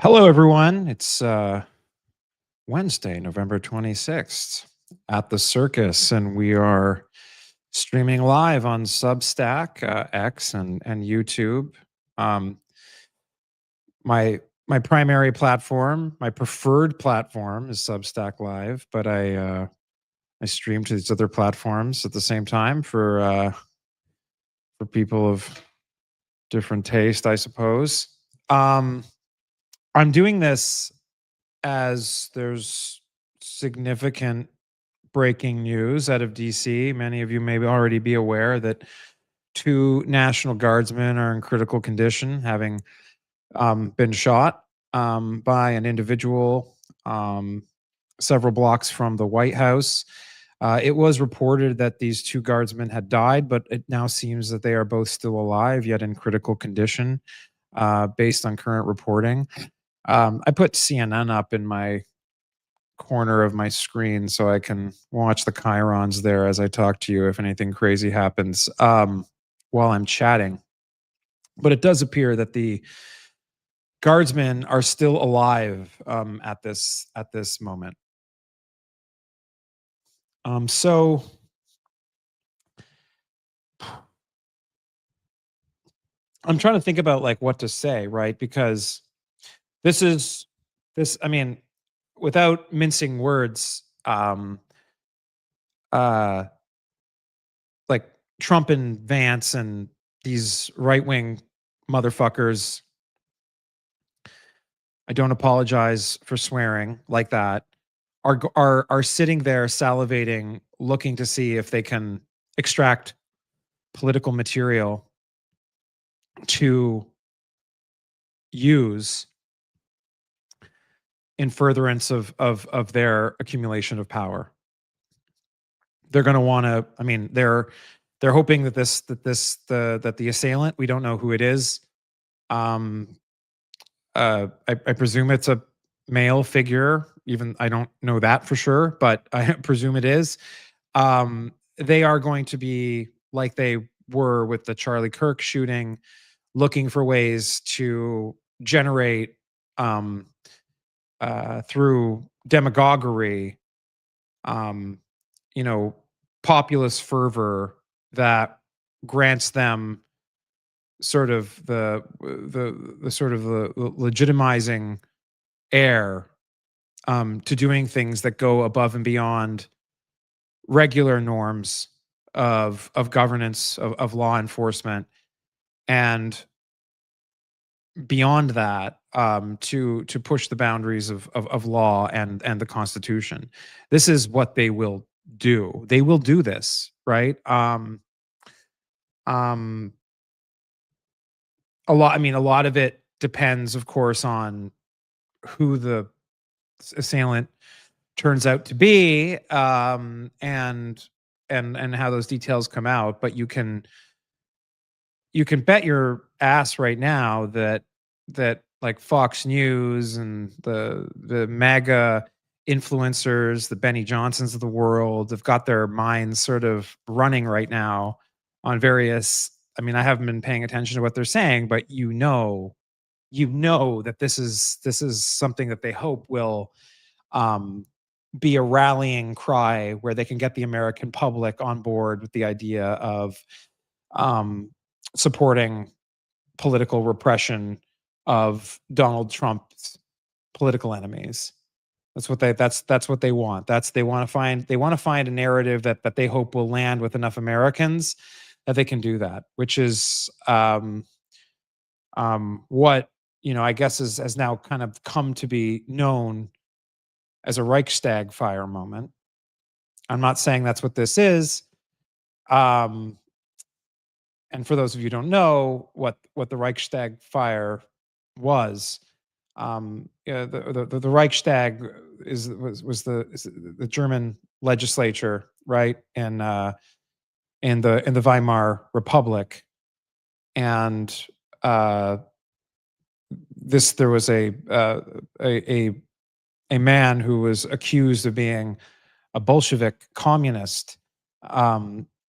Hello, everyone. It's Wednesday, November 26th at the Circus, and we are streaming live on Substack, X, and YouTube. Um, my primary platform, my preferred platform, is Substack Live, but I stream to these other platforms at the same time for people of different taste, I suppose. Um, I'm doing this as there's significant breaking news out of DC. Many of you may already be aware that two National Guardsmen are in critical condition, having been shot by an individual um, several blocks from the White House. It was reported that these two guardsmen had died, but it now seems that they are both still alive, yet in critical condition, based on current reporting. I put CNN up in my corner of my screen so I can watch the chyrons there as I talk to you if anything crazy happens while I'm chatting. But it does appear that the guardsmen are still alive at this moment. So I'm trying to think about like what to say, right? Because this is this. I mean, without mincing words, uh, like Trump and Vance and these right wing motherfuckers. I don't apologize for swearing like that. Are sitting there salivating, looking to see if they can extract political material to use in furtherance of their accumulation of power. They're going to want to. I mean, they're hoping that the assailant, we don't know who it is. Um, I presume it's a male figure. Even I don't know that for sure, but I presume it is. They are going to be like they were with the Charlie Kirk shooting, looking for ways to generate um, through demagoguery, um, you know, populist fervor that grants them sort of the sort of the legitimizing air to doing things that go above and beyond regular norms of governance of law enforcement and beyond that to push the boundaries of law and the Constitution. This is what they will do. They will do this, right? Um, a lot of it depends, of course, on who the assailant turns out to be, and how those details come out. But you can bet your ass right now that like Fox News and the MAGA influencers, the Benny Johnsons of the world, have got their minds sort of running right now on various. I mean, I haven't been paying attention to what they're saying, but that this is something that they hope will um, be a rallying cry where they can get the American public on board with the idea of um, supporting political repression of Donald Trump's political enemies. That's what they want. They want to find a narrative that they hope will land with enough Americans that they can do that, which is what I guess has now kind of come to be known as a Reichstag fire moment. I'm not saying that's what this is. Um, and for those of you who don't know what the Reichstag fire was, the Reichstag is the German legislature, right? And in the Weimar Republic, and uh, there was a man who was accused of being a Bolshevik communist,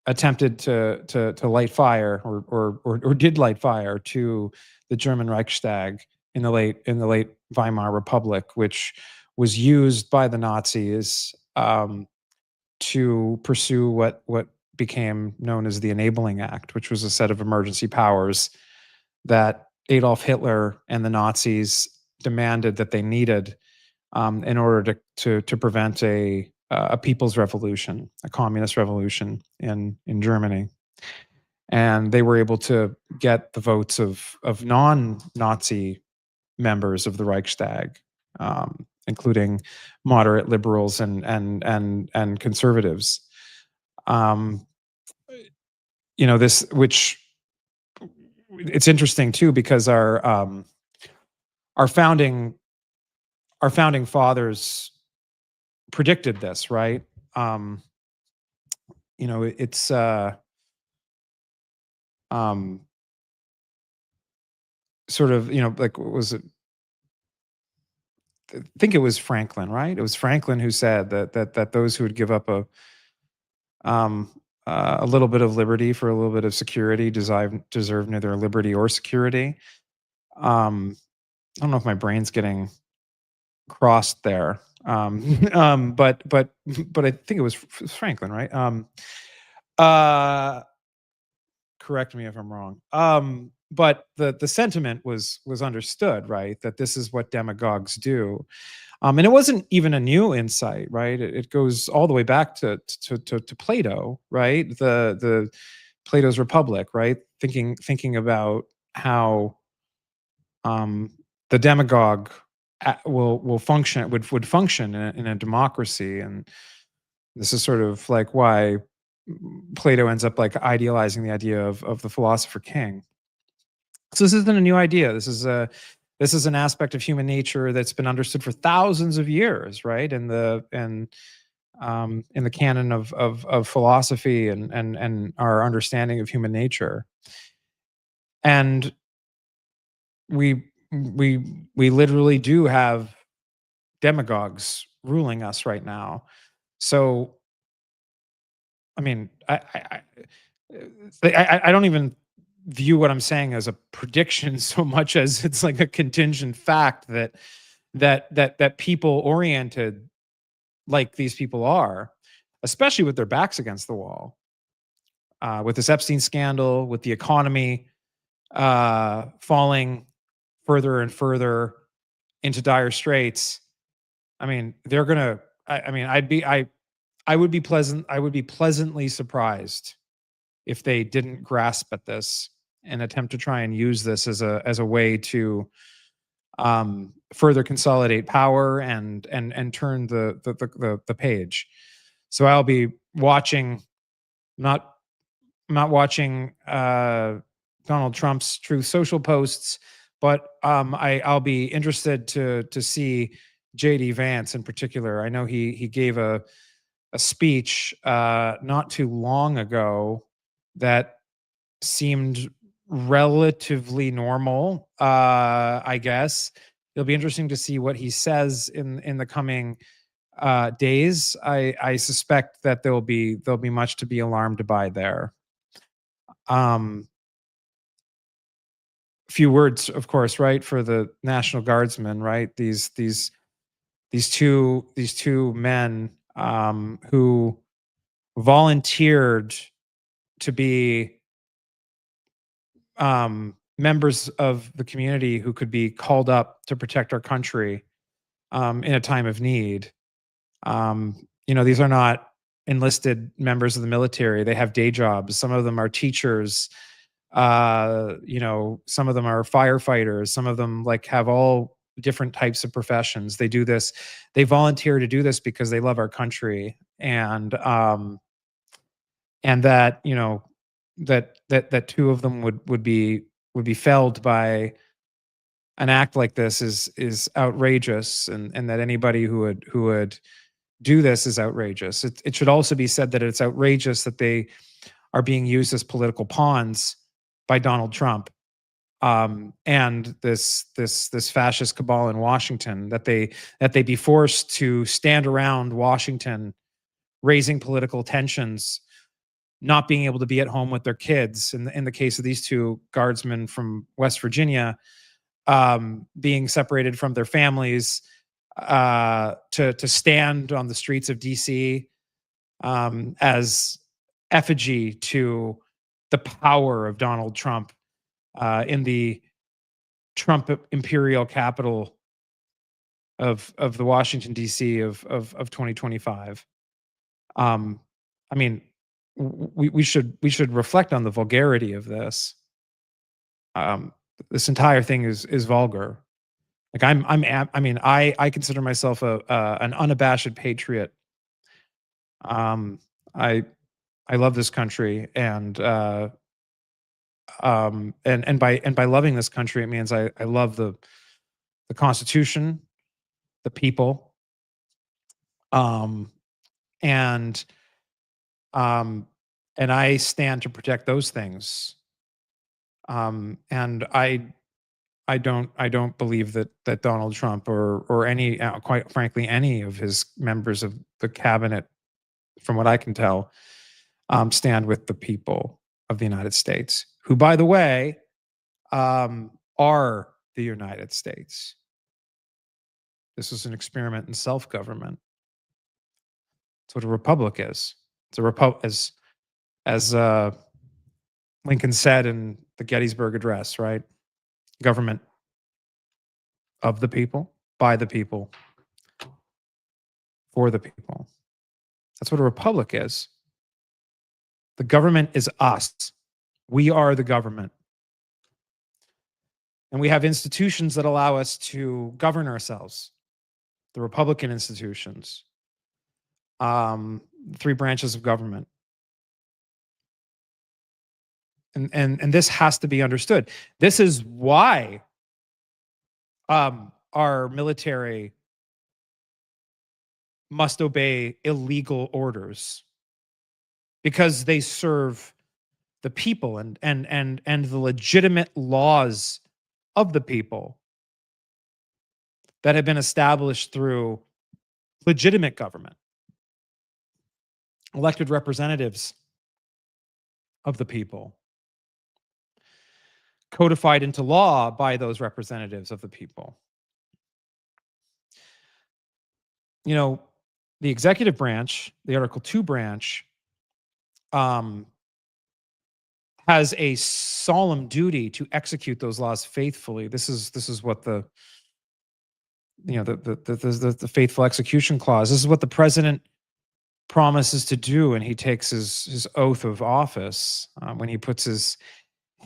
attempted to light fire or did light fire to the German Reichstag in the late Weimar Republic, which was used by the Nazis to pursue what became known as the Enabling Act, which was a set of emergency powers that Adolf Hitler and the Nazis demanded that they needed in order to prevent a people's revolution, a communist revolution in Germany. And they were able to get the votes of non-Nazi members of the Reichstag, including moderate liberals and conservatives. Um, this, which it's interesting too, because our founding fathers predicted this, right? It's sort of, like, what was it? I think it was Franklin, right? It was Franklin who said that those who would give up a little bit of liberty for a little bit of security deserve neither liberty or security. I don't know if my brain's getting crossed there. But I think it was Franklin, right? Uh, correct me if I'm wrong. But the sentiment was understood, right? That this is what demagogues do. And it wasn't even a new insight, right? It goes all the way back to Plato, right? The Plato's Republic, right? Thinking about how the demagogue will function would function in a democracy, and this is sort of like why Plato ends up like idealizing the idea of the philosopher king. So this isn't a new idea. This is an aspect of human nature that's been understood for thousands of years, right? In the canon of philosophy and our understanding of human nature. And we literally do have demagogues ruling us right now. So, I mean, I don't even view what I'm saying as a prediction so much as it's like a contingent fact that people oriented like these people are, especially with their backs against the wall, with this Epstein scandal, with the economy falling further and further into dire straits. I mean, they're gonna. I mean, I would be pleasantly surprised if they didn't grasp at this and attempt to try and use this as a way to further consolidate power and turn the page. So I'll be watching, not watching Donald Trump's Truth Social posts, but I'll be interested to see JD Vance in particular. I know he gave a speech not too long ago that seemed relatively normal. I guess it'll be interesting to see what he says in the coming days. I suspect that there'll be much to be alarmed by there. Few words, of course, right, for the National Guardsmen, right? These two men who volunteered to be members of the community who could be called up to protect our country in a time of need. These are not enlisted members of the military. They have day jobs. Some of them are teachers. Some of them are firefighters. Some of them like have all different types of professions. They do this. They volunteer to do this because they love our country, and that that two of them would be felled by an act like this is outrageous, and that anybody who would do this is outrageous. It should also be said that it's outrageous that they are being used as political pawns by Donald Trump and this fascist cabal in Washington, that they be forced to stand around Washington raising political tensions, not being able to be at home with their kids. In the case of these two guardsmen from West Virginia, being separated from their families, to stand on the streets of DC, as effigy to the power of Donald Trump, in the Trump imperial capital of the Washington D.C. of 2025. Um, I mean, we should reflect on the vulgarity of this. Um, this entire thing is vulgar. Like I mean, I consider myself an unabashed patriot. Um, I I love this country, and by loving this country, it means I love the Constitution, the people, um, and um, and I stand to protect those things. And I don't believe that Donald Trump or any quite frankly any of his members of the cabinet, from what I can tell, stand with the people of the United States, who, by the way, are the United States. This is an experiment in self-government. That's what a republic is. It's a republic, as Lincoln said in the Gettysburg Address, right? Government of the people, by the people, for the people. That's what a republic is. The government is us. We are the government. And we have institutions that allow us to govern ourselves. The Republican institutions, three branches of government. And this has to be understood. This is why our military must obey illegal orders, because they serve the people and the legitimate laws of the people that have been established through legitimate government, elected representatives of the people, codified into law by those representatives of the people. You know, the executive branch, the Article 2 branch, um, has a solemn duty to execute those laws faithfully. This is what the faithful execution clause. This is what the president promises to do, and he takes his oath of office, when he puts his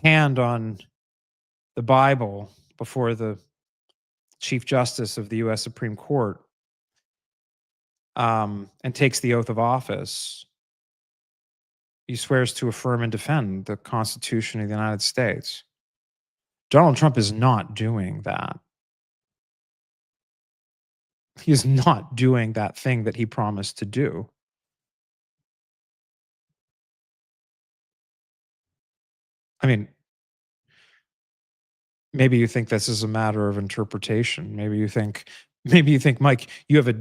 hand on the Bible before the Chief Justice of the U.S. Supreme Court, and takes the oath of office. He swears to affirm and defend the Constitution of the United States. Donald Trump is not doing that. He is not doing that thing that he promised to do. I mean, maybe you think this is a matter of interpretation. Maybe you think, Mike, you have a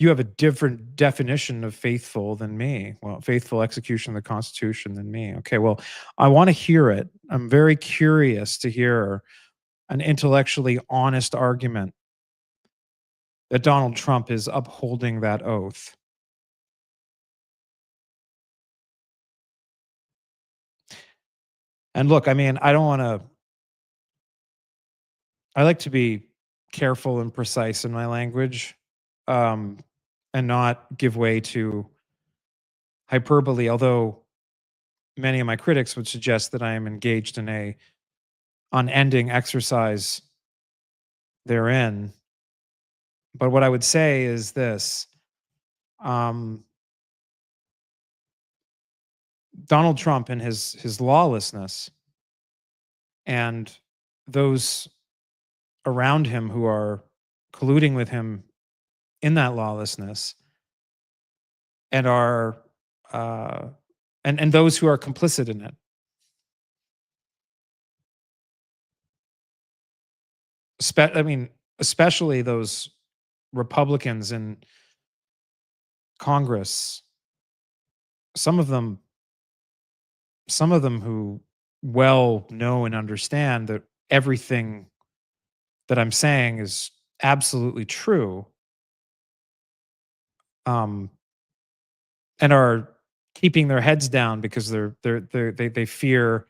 you have a different definition of faithful than me. Well, faithful execution of the Constitution than me. Okay, well, I want to hear it. I'm very curious to hear an intellectually honest argument that Donald Trump is upholding that oath. And look, I mean, I like to be careful and precise in my language, um, and not give way to hyperbole, although many of my critics would suggest that I am engaged in a unending exercise therein. But what I would say is this: um, Donald Trump and his lawlessness, and those around him who are colluding with him in that lawlessness, and are uh, and those who are complicit in it. I mean, especially those Republicans in Congress. Some of them, some of them who well know and understand that everything that I'm saying is absolutely true, um, and are keeping their heads down because they fear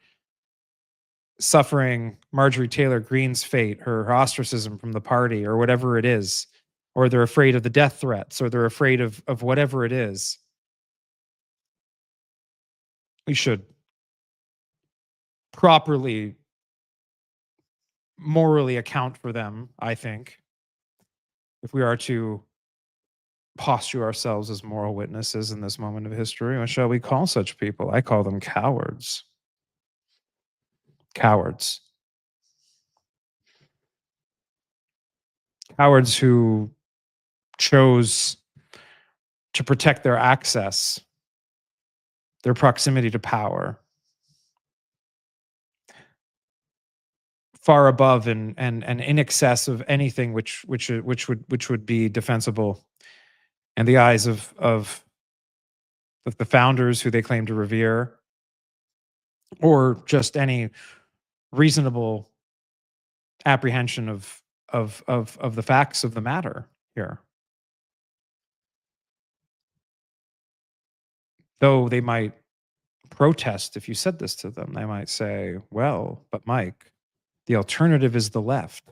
suffering Marjorie Taylor Greene's fate, her ostracism from the party, or whatever it is, or they're afraid of the death threats, or they're afraid of whatever it is. We should properly morally account for them, I think, if we are to posture ourselves as moral witnesses in this moment of history. What shall we call such people? I call them cowards. Cowards. Cowards who chose to protect their access, their proximity to power, far above and in excess of anything which would be defensible in the eyes of the founders who they claim to revere, or just any reasonable apprehension of the facts of the matter here. Though they might protest if you said this to them, they might say, "Well, but Mike, the alternative is the left,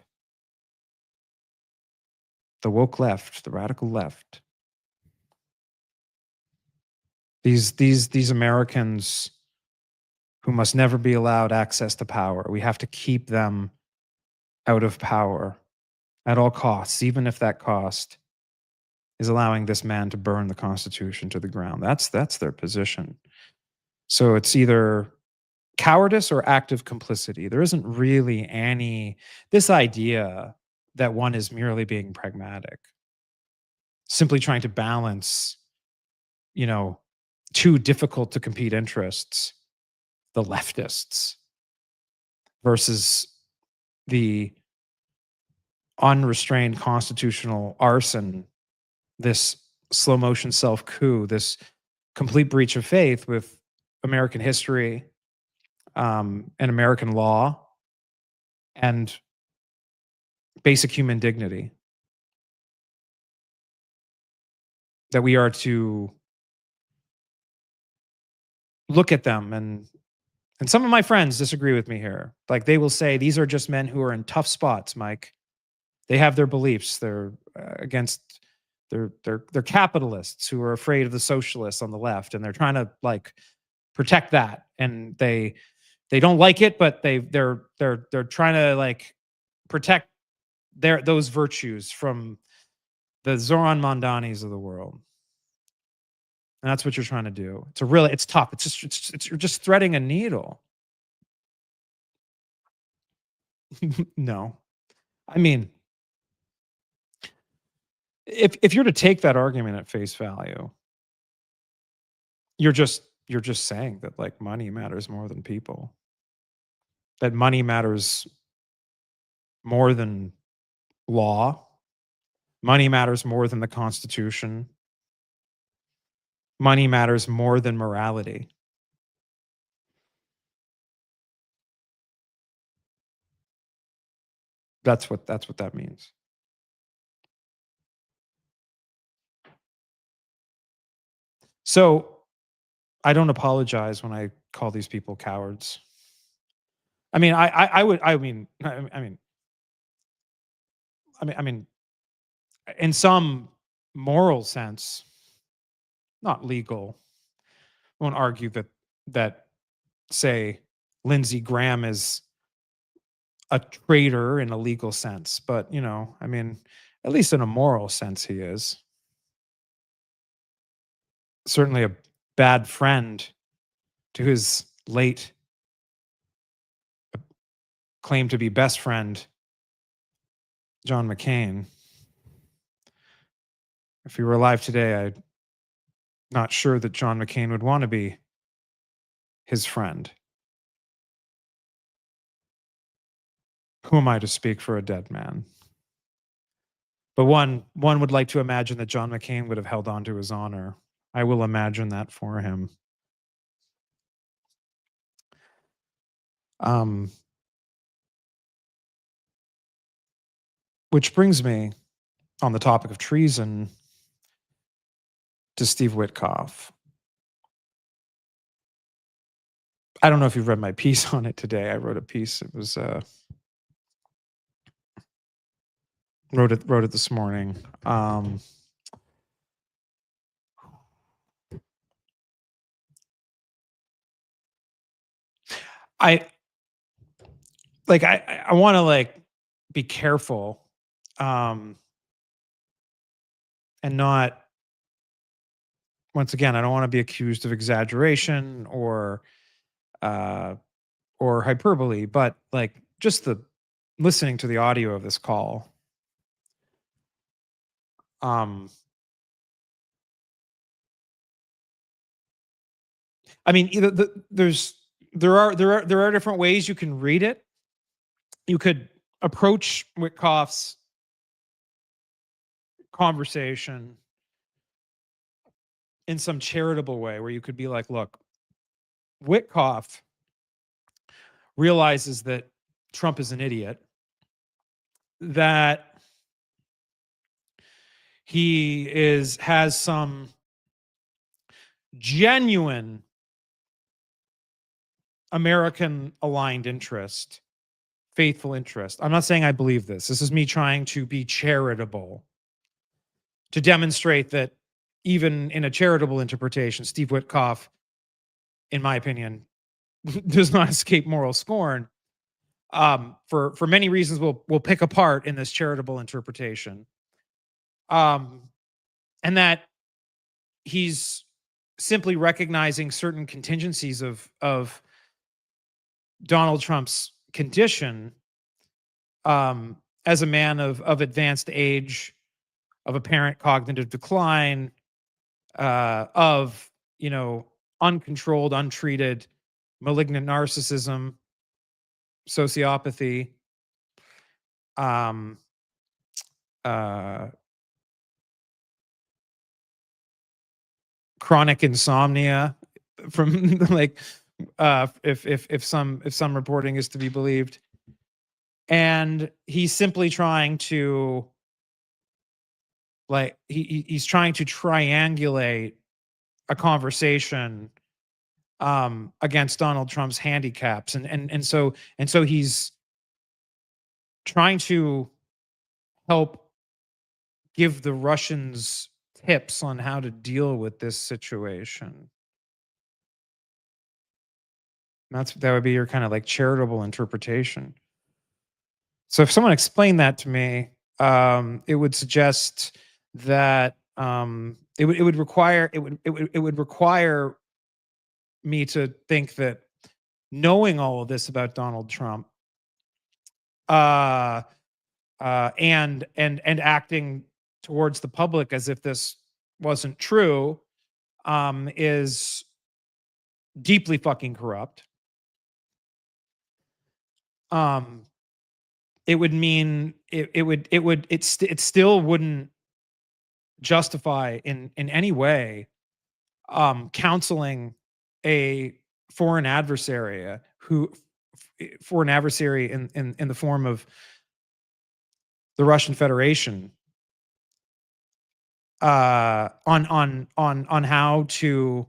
the woke left, the radical left. These Americans who must never be allowed access to power. We have to keep them out of power at all costs, even if that cost is allowing this man to burn the Constitution to the ground." That's their position. So it's either cowardice or active complicity. There isn't really any this idea that one is merely being pragmatic, simply trying to balance, you know, two difficult to compete interests, the leftists versus the unrestrained constitutional arson, this slow motion self coup, this complete breach of faith with American history, and American law, and basic human dignity, that we are to look at them. And some of my friends disagree with me here. Like, they will say these are just men who are in tough spots, Mike. They have their beliefs. They're against they're capitalists who are afraid of the socialists on the left, and they're trying to like protect that. And they don't like it, but they're trying to like protect those virtues from the Zoran Mondanis of the world. And that's what you're trying to do. It's tough. You're just threading a needle. No. I mean, if you're to take that argument at face value, you're just saying that like money matters more than people. That money matters more than law. Money matters more than the Constitution. Money matters more than morality. That's what that means. So I don't apologize when I call these people cowards. I mean, I would. I mean, in some moral sense, not legal. I won't argue that say Lindsey Graham is a traitor in a legal sense, but I mean, at least in a moral sense, he is certainly a bad friend to his late claimed to be best friend, John McCain. If he were alive today, I'm not sure that John McCain would want to be his friend. Who am I to speak for a dead man? But one would like to imagine that John McCain would have held on to his honor. I will imagine that for him. Um, Which brings me, on the topic of treason, to Steve Witkoff. I don't know if you've read my piece on it today. I wrote a piece. It was wrote it this morning. I I want to be careful, and not, once again, I don't want to be accused of exaggeration uh or hyperbole, but just the listening to the audio of this call. I mean, either there are different ways you can read it. You could approach Witkoff's conversation in some charitable way, where you could be like, look, Witkoff realizes that Trump is an idiot, that has some genuine American aligned interest, faithful interest. I'm not saying I believe this. This is me trying to be charitable, to demonstrate that even in a charitable interpretation, Steve Witkoff, in my opinion, does not escape moral scorn, for many reasons we'll pick apart in this charitable interpretation. And that he's simply recognizing certain contingencies of Donald Trump's condition, as a man of advanced age, of apparent cognitive decline, of uncontrolled, untreated, malignant narcissism, sociopathy, chronic insomnia, from if some reporting is to be believed. And he's simply trying to he's trying to triangulate a conversation against Donald Trump's handicaps, and so he's trying to help give the Russians tips on how to deal with this situation. That would be your kind of charitable interpretation. So if someone explained that to me, it would suggest that it would require me to think that, knowing all of this about Donald Trump, and acting towards the public as if this wasn't true, is deeply fucking corrupt. It would mean it still wouldn't justify in any way counseling a foreign adversary in the form of the Russian Federation, on how to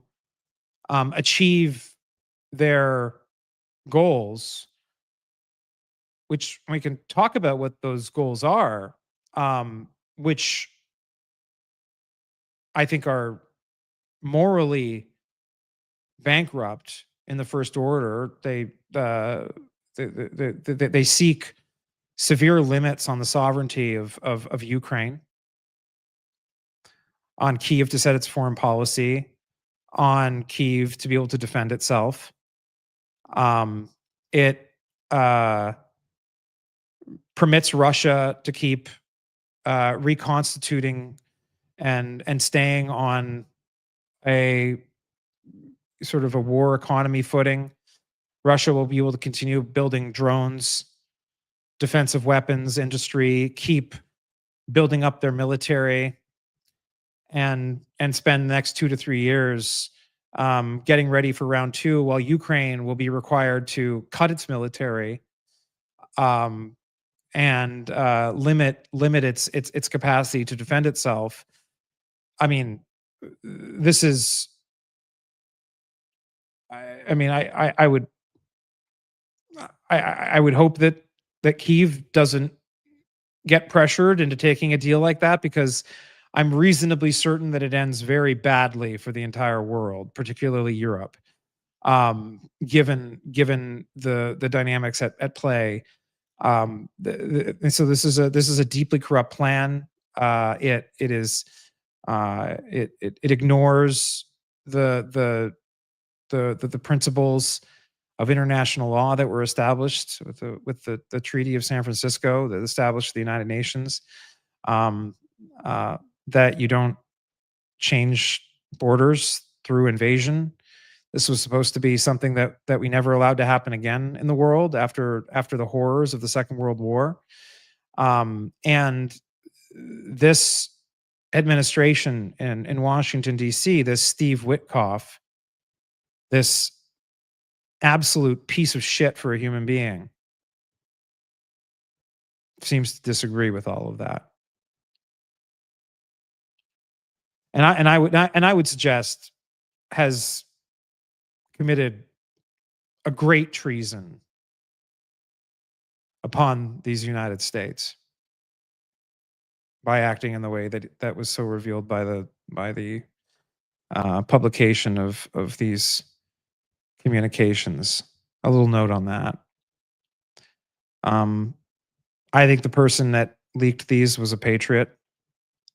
achieve their goals, which we can talk about what those goals are, which I think are morally bankrupt in the first order. They seek severe limits on the sovereignty of Ukraine, on Kyiv to set its foreign policy, on Kyiv to be able to defend itself. It permits Russia to keep reconstituting and staying on a sort of a war economy footing. Russia will be able to continue building drones, defensive weapons industry, keep building up their military, and spend the next 2 to 3 years getting ready for round 2, while Ukraine will be required to cut its military, and limit its capacity to defend itself. I mean, this is. I mean, I would hope that Kyiv doesn't get pressured into taking a deal like that, because I'm reasonably certain that it ends very badly for the entire world, particularly Europe. Given the dynamics at play. And so this is a deeply corrupt plan. It is it ignores the the the principles of international law that were established with the Treaty of San Francisco that established the United Nations. Um, that you don't change borders through invasion. This was supposed to be something that we never allowed to happen again in the world after the horrors of the Second World War. And this administration in Washington D.C., this Steve Witkoff, this absolute piece of shit for a human being, seems to disagree with all of that. And I would suggest has committed a great treason upon these United States by acting in the way that was so revealed by the publication of these communications. A little note on that. Um, I think the person that leaked these was a patriot.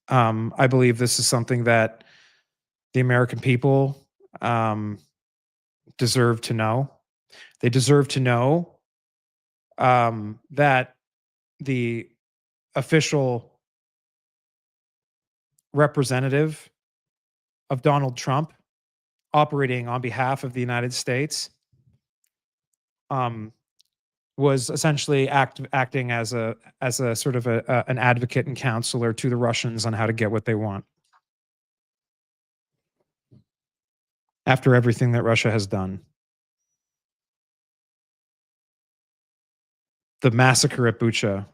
I believe this is something that the American people deserve to know. They deserve to know that the official representative of Donald Trump operating on behalf of the United States um, was essentially acting as a sort of an advocate and counselor to the Russians on how to get what they want after everything that Russia has done. The massacre at Bucha,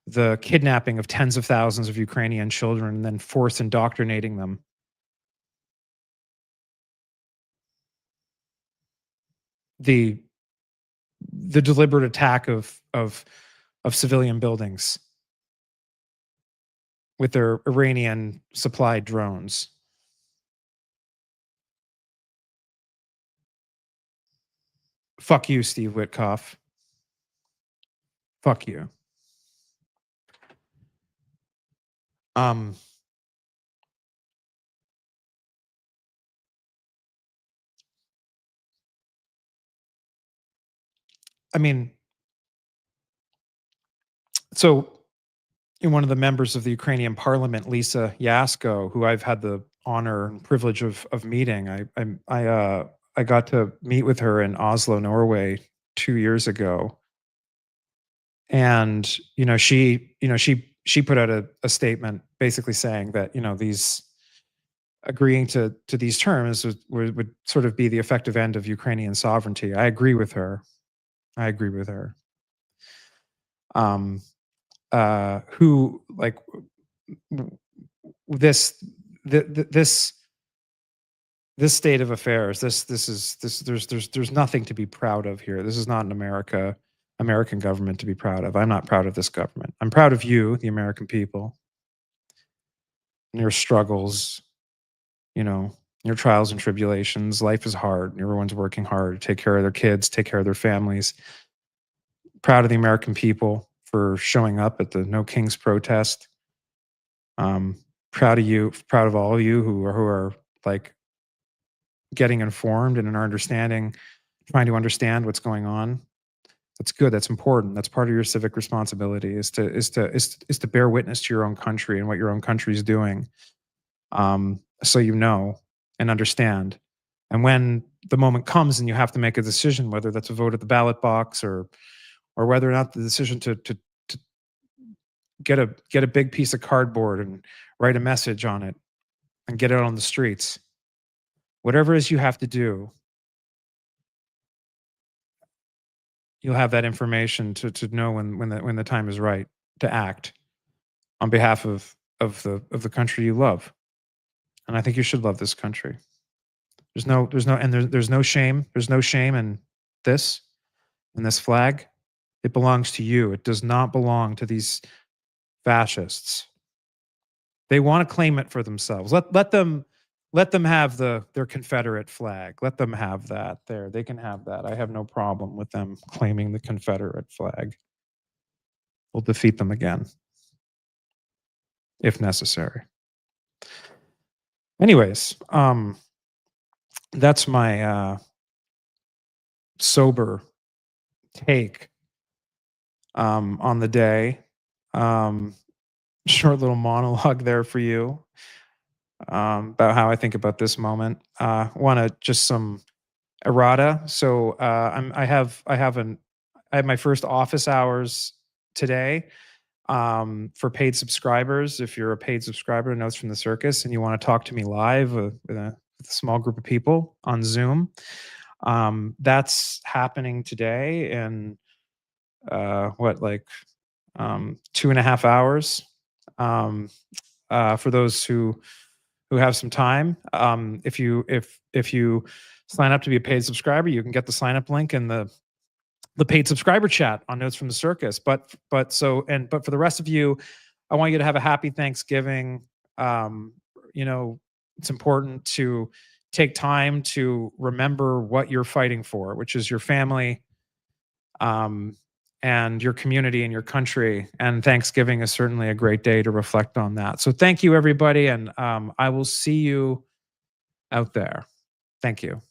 the kidnapping of tens of thousands of Ukrainian children and then force indoctrinating them. The deliberate attack of civilian buildings with their Iranian supplied drones. Fuck you, Steve Witkoff. Fuck you. Um, I mean, so one of the members of the Ukrainian parliament, Lisa Yasko, who I've had the honor and privilege of meeting, I got to meet with her in Oslo, Norway, 2 years ago, and she put out a statement basically saying that these agreeing to these terms would sort of be the effective end of Ukrainian sovereignty. I agree with her. I agree with her. Who like this this this state of affairs, there's nothing to be proud of here. This is not an American government to be proud of. I'm not proud of this government. I'm proud of you, the American people, and your struggles, your trials and tribulations. Life is hard. Everyone's working hard to take care of their kids, take care of their families. Proud of the American people for showing up at the No Kings protest. Proud of you, proud of all of you who are like getting informed and are understanding, trying to understand what's going on. That's good. That's important. That's part of your civic responsibility is to bear witness to your own country and what your own country is doing. So you know and understand. And when the moment comes and you have to make a decision, whether that's a vote at the ballot box or whether or not the decision to get a big piece of cardboard and write a message on it and get it on the streets, whatever it is you have to do, you'll have that information to know when the time is right to act on behalf of the country you love. And I think you should love this country. There's no shame. There's no shame this in this flag. It belongs to you. It does not belong to these fascists. They want to claim it for themselves. Let them have their Confederate flag. Let them have that. There, they can have that. I have no problem with them claiming the Confederate flag. We'll defeat them again if necessary. Anyways, that's my sober take on the day. Short little monologue there for you about how I think about this moment. Want to just some errata. So I have my first office hours today for paid subscribers. If you're a paid subscriber to Notes from the Circus and you want to talk to me live with a small group of people on Zoom, that's happening today in 2.5 hours. For those who have some time, if you sign up to be a paid subscriber, you can get the sign up link in the paid subscriber chat on Notes from the Circus. But for the rest of you, I want you to have a happy Thanksgiving. It's important to take time to remember what you're fighting for, which is your family, and your community and your country. And Thanksgiving is certainly a great day to reflect on that. So thank you, everybody. And I will see you out there. Thank you.